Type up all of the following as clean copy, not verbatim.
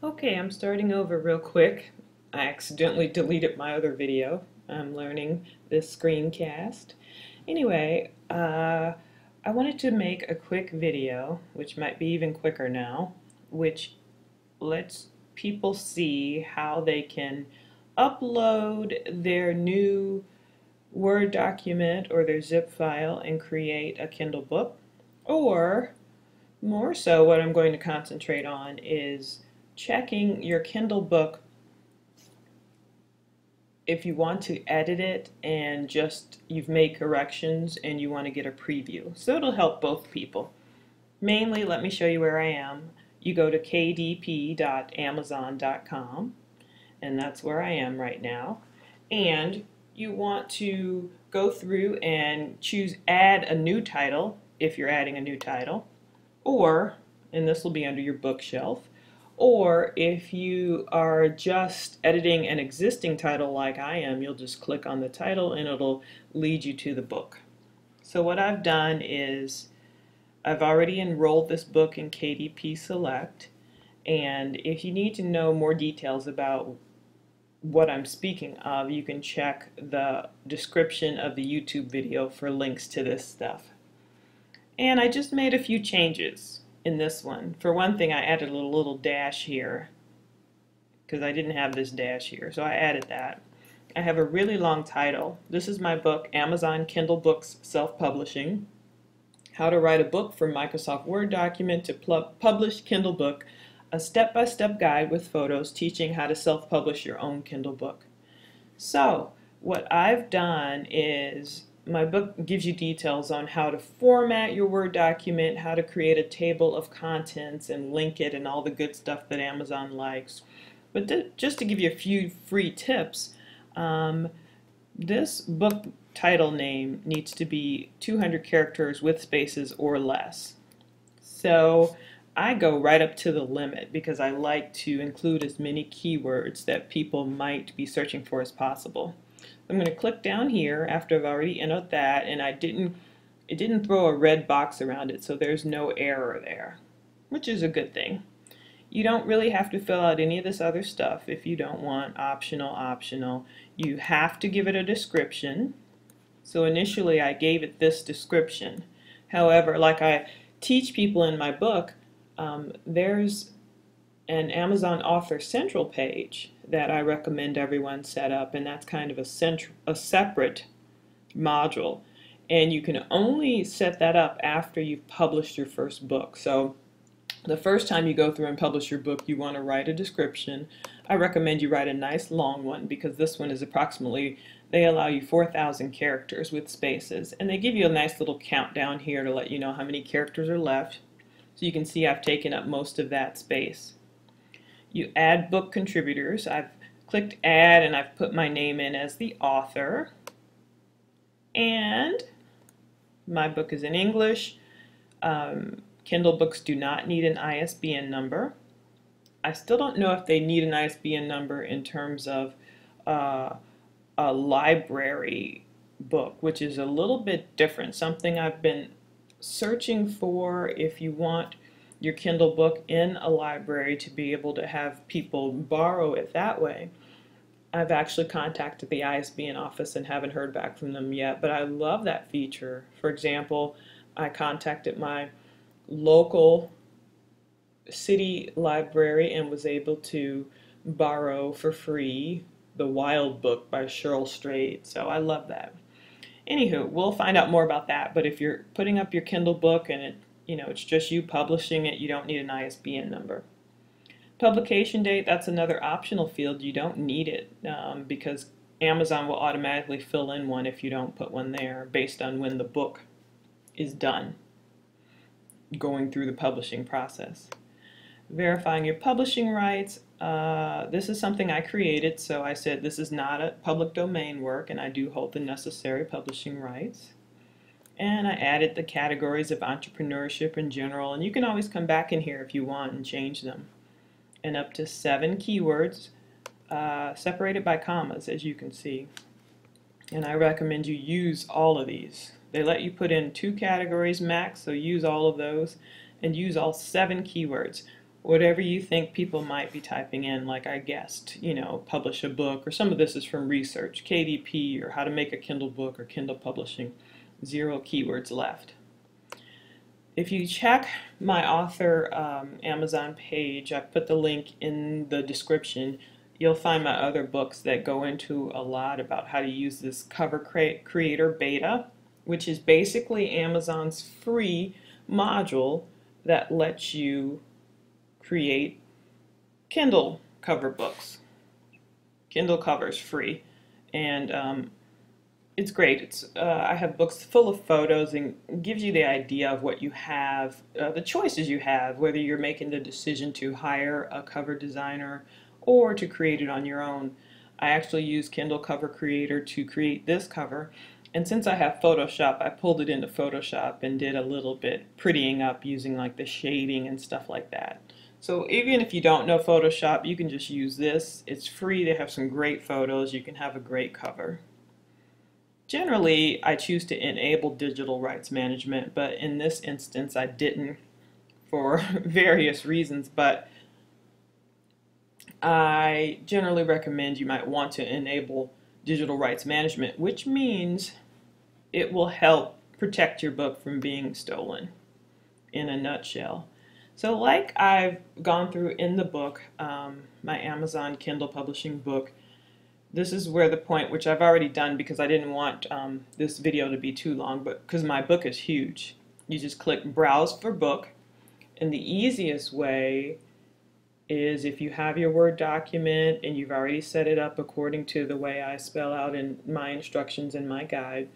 Okay, I'm starting over real quick. I accidentally deleted my other video. I'm learning this screencast. Anyway, I wanted to make a quick video, which might be even quicker now, which lets people see how they can upload their new Word document or their zip file and create a Kindle book. Or more so, what I'm going to concentrate on is checking your Kindle book if you want to edit it and just you've made corrections and you want to get a preview. So it'll help both people. Mainly, let me show you where I am. You go to kdp.amazon.com, and that's where I am right now. And you want to go through and choose add a new title if you're adding a new title, or, and this will be under your bookshelf, or if you are just editing an existing title like I am, you'll just click on the title and it'll lead you to the book. So what I've done is I've already enrolled this book in KDP Select, and if you need to know more details about what I'm speaking of, you can check the description of the YouTube video for links to this stuff. And I just made a few changes in this one. For one thing, I added a little dash here because I didn't have this dash here, so I added that. I have a really long title. This is my book, Amazon Kindle Books Self-Publishing: How to Write a Book from Microsoft Word Document to Publish Kindle Book, a step-by-step guide with photos teaching how to self-publish your own Kindle book. So what I've done is my book gives you details on how to format your Word document, how to create a table of contents and link it and all the good stuff that Amazon likes. But just to give you a few free tips, this book title name needs to be 200 characters with spaces or less. So I go right up to the limit because I like to include as many keywords that people might be searching for as possible. I'm going to click down here after I've already entered that, and it didn't throw a red box around it, so there's no error there, which is a good thing. You don't really have to fill out any of this other stuff if you don't want. Optional. You have to give it a description. So initially I gave it this description. However, like I teach people in my book, there's an Amazon Author Central page that I recommend everyone set up, and that's kind of a separate module, and you can only set that up after you've published your first book. So the first time you go through and publish your book, you want to write a description. I recommend you write a nice long one because this one is approximately, they allow you 4,000 characters with spaces, and they give you a nice little countdown here to let you know how many characters are left. So you can see I've taken up most of that space. You add book contributors. I've clicked add and I've put my name in as the author. And my book is in English. Kindle books do not need an ISBN number. I still don't know if they need an ISBN number in terms of a library book, which is a little bit different. Something I've been searching for if you want your Kindle book in a library to be able to have people borrow it that way. I've actually contacted the ISBN office and haven't heard back from them yet, but I love that feature. For example, I contacted my local city library and was able to borrow for free The Wild Book by Cheryl Strayed, so I love that. Anywho, we'll find out more about that, but if you're putting up your Kindle book and it's just you publishing it, you don't need an ISBN number. Publication date, that's another optional field. You don't need it because Amazon will automatically fill in one if you don't put one there based on when the book is done going through the publishing process. Verifying your publishing rights. This is something I created, so I said this is not a public domain work, and I do hold the necessary publishing rights. And I added the categories of entrepreneurship in general, and you can always come back in here if you want and change them. And up to 7 keywords separated by commas, as you can see. And I recommend you use all of these. They let you put in 2 categories max, so use all of those and use all 7 keywords. whatever you think people might be typing in, like I guessed, publish a book, or some of this is from research, KDP, or how to make a Kindle book, or Kindle publishing, 0 keywords left. If you check my author Amazon page, I put the link in the description, you'll find my other books that go into a lot about how to use this Cover Creator Beta, which is basically Amazon's free module that lets you create Kindle cover books. Kindle covers free, and it's great. I have books full of photos and gives you the idea of what you have, the choices you have, whether you're making the decision to hire a cover designer or to create it on your own. I actually use Kindle Cover Creator to create this cover, and since I have Photoshop, I pulled it into Photoshop and did a little bit prettying up using like the shading and stuff like that. So even if you don't know Photoshop, you can just use this. It's free. They have some great photos. You can have a great cover. Generally, I choose to enable digital rights management, but in this instance I didn't for various reasons, but I generally recommend you might want to enable digital rights management, which means it will help protect your book from being stolen, in a nutshell. So like I've gone through in the book, my Amazon Kindle publishing book, this is where the point, which I've already done because I didn't want this video to be too long, but because my book is huge. You just click Browse for Book, and the easiest way is if you have your Word document and you've already set it up according to the way I spell out in my instructions in my guide,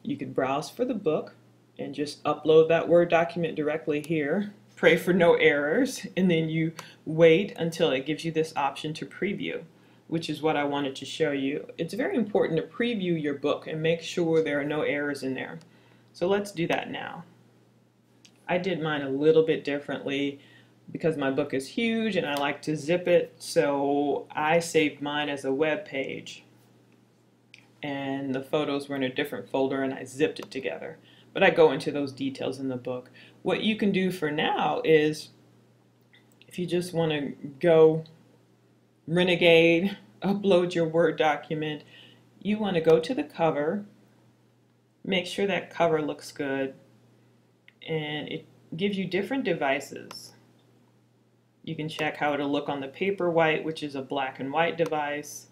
you could browse for the book and just upload that Word document directly here, pray for no errors, and then you wait until it gives you this option to preview, which is what I wanted to show you. It's very important to preview your book and make sure there are no errors in there. So let's do that now. I did mine a little bit differently because my book is huge and I like to zip it, so I saved mine as a web page and the photos were in a different folder and I zipped it together. But I go into those details in the book. What you can do for now is, if you just want to go renegade, upload your Word document, you want to go to the cover, make sure that cover looks good, and it gives you different devices. You can check how it'll look on the Paperwhite, which is a black and white device.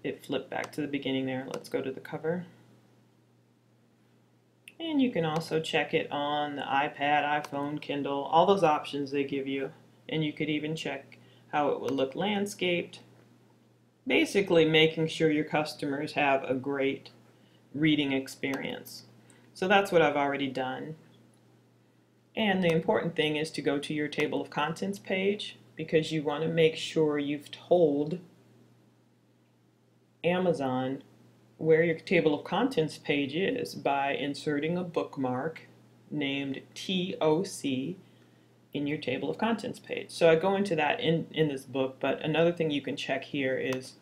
It flipped back to the beginning there. Let's go to the cover. And you can also check it on the iPad, iPhone, Kindle, all those options they give you. And you could even check how it would look landscaped. Basically making sure your customers have a great reading experience. So that's what I've already done. And the important thing is to go to your table of contents page, because you want to make sure you've told Amazon where your table of contents page is by inserting a bookmark named TOC in your table of contents page. So I go into that in this book, but another thing you can check here is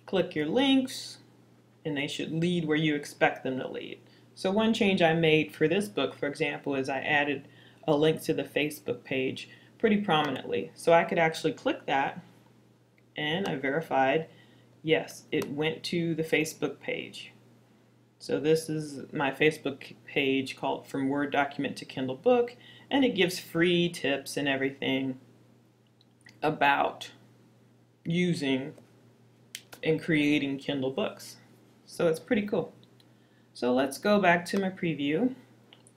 click your links and they should lead where you expect them to lead. So one change I made for this book, for example, is I added a link to the Facebook page pretty prominently. So I could actually click that and I verified, yes, it went to the Facebook page. So this is my Facebook page called From Word Document to Kindle Book, and it gives free tips and everything about using and creating Kindle books. So it's pretty cool. So let's go back to my preview,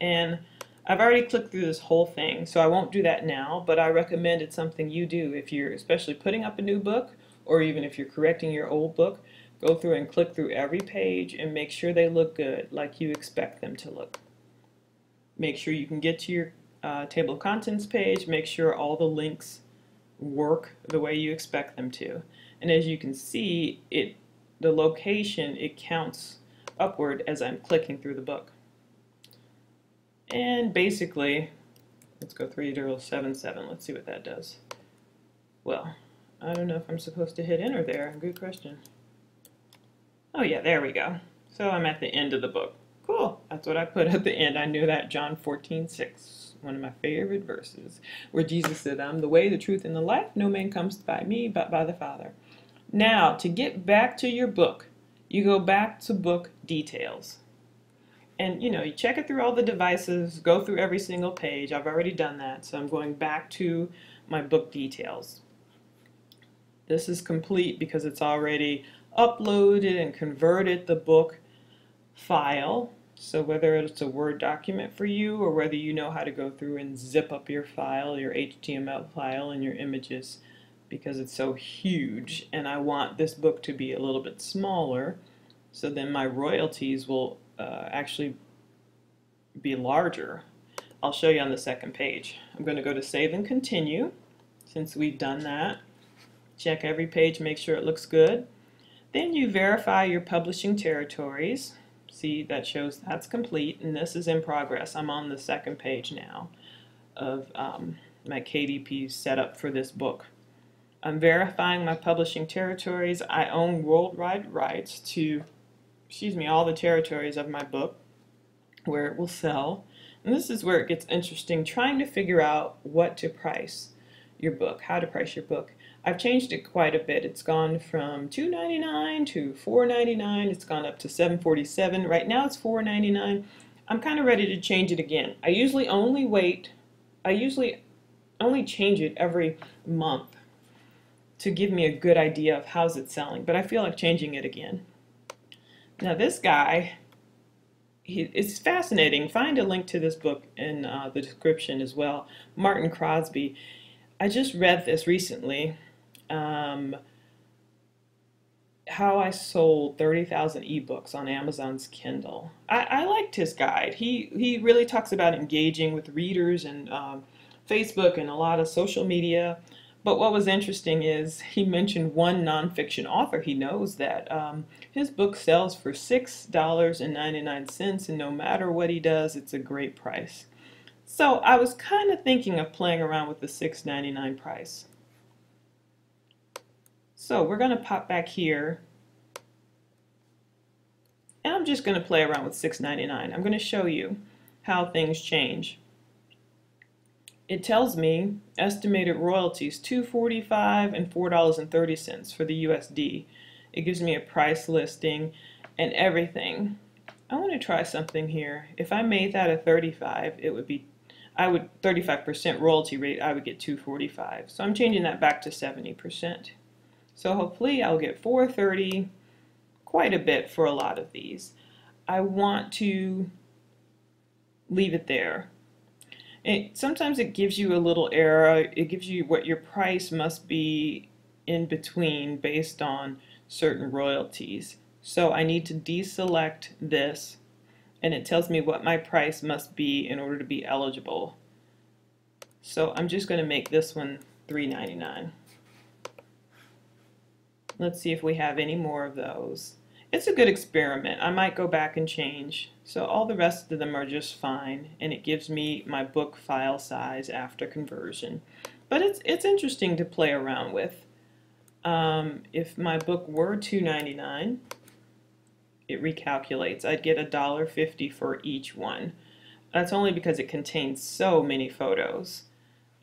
and I've already clicked through this whole thing, so I won't do that now, but I recommend it's something you do if you're especially putting up a new book, or even if you're correcting your old book. Go through and click through every page and make sure they look good, like you expect them to look. Make sure you can get to your table of contents page, make sure all the links work the way you expect them to. And as you can see, the location, it counts upward as I'm clicking through the book. And basically, let's go 3077, let's see what that does. Well, I don't know if I'm supposed to hit enter there, good question. Oh yeah, there we go. So I'm at the end of the book. Cool, that's what I put at the end. I knew that, John 14:6. one of my favorite verses, where Jesus said, I'm the way, the truth, and the life. No man comes by me but by the Father. Now, to get back to your book, you go back to book details. And you check it through all the devices, go through every single page. I've already done that, so I'm going back to my book details. This is complete because it's already uploaded and converted the book file. So whether it's a Word document for you or whether you know how to go through and zip up your file, your HTML file and your images, because it's so huge and I want this book to be a little bit smaller, so then my royalties will actually be larger. I'll show you on the second page. I'm going to go to Save and Continue since we've done that. Check every page, make sure it looks good. Then you verify your publishing territories. See, that shows that's complete, and this is in progress. I'm on the second page now of my KDP setup for this book. I'm verifying my publishing territories. I own worldwide rights to, all the territories of my book, where it will sell. And this is where it gets interesting, trying to figure out what to price your book, how to price your book. I've changed it quite a bit. It's gone from $2.99 to $4.99. It's gone up to $7.47. Right now it's $4.99. I'm kind of ready to change it again. I usually only change it every month to give me a good idea of how's it selling, but I feel like changing it again. Now this guy, it's fascinating. Find a link to this book in the description as well. Martin Crosby. I just read this recently. How I sold 30,000 ebooks on Amazon's Kindle. I liked his guide. He really talks about engaging with readers and Facebook and a lot of social media. But what was interesting is he mentioned one nonfiction author he knows that his book sells for $6.99, and no matter what he does, it's a great price. So I was kind of thinking of playing around with the $6.99 price. So we're going to pop back here, and I'm just going to play around with $6.99. I'm going to show you how things change. It tells me estimated royalties $2.45 and $4.30 for the USD. It gives me a price listing and everything. I want to try something here. If I made that a 35, it would be 35% royalty rate, I would get $2.45. So I'm changing that back to 70%. So hopefully I'll get $4.30, quite a bit for a lot of these. I want to leave it there. Sometimes it gives you a little error. It gives you what your price must be in between based on certain royalties. So I need to deselect this, and it tells me what my price must be in order to be eligible. So I'm just going to make this one $3.99. Let's see if we have any more of those. It's a good experiment. I might go back and change. So all the rest of them are just fine, and it gives me my book file size after conversion. But it's interesting to play around with. If my book were $2.99, it recalculates. I'd get $1.50 for each one. That's only because it contains so many photos,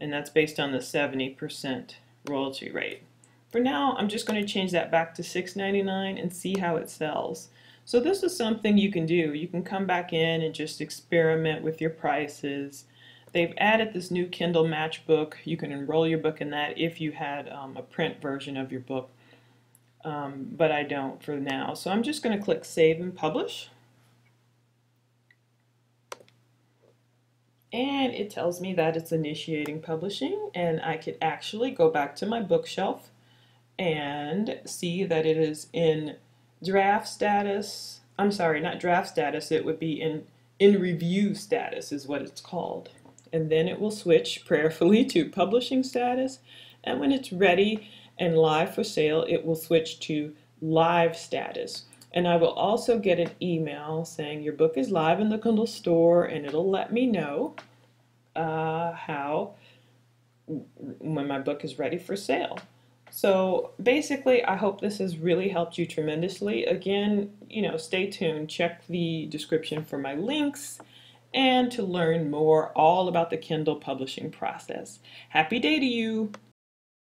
and that's based on the 70% royalty rate. For now, I'm just going to change that back to $6.99 and see how it sells. So this is something you can do. You can come back in and just experiment with your prices. They've added this new Kindle matchbook. You can enroll your book in that if you had a print version of your book, but I don't for now. So I'm just going to click Save and Publish. And it tells me that it's initiating publishing, and I could actually go back to my bookshelf and see that it is in draft status. I'm sorry, not draft status, it would be in review status is what it's called. And then it will switch prayerfully to publishing status, and when it's ready and live for sale, it will switch to live status. And I will also get an email saying your book is live in the Kindle store, and it'll let me know when my book is ready for sale. So basically, I hope this has really helped you tremendously. Again, stay tuned. Check the description for my links, and to learn more all about the Kindle publishing process. Happy day to you!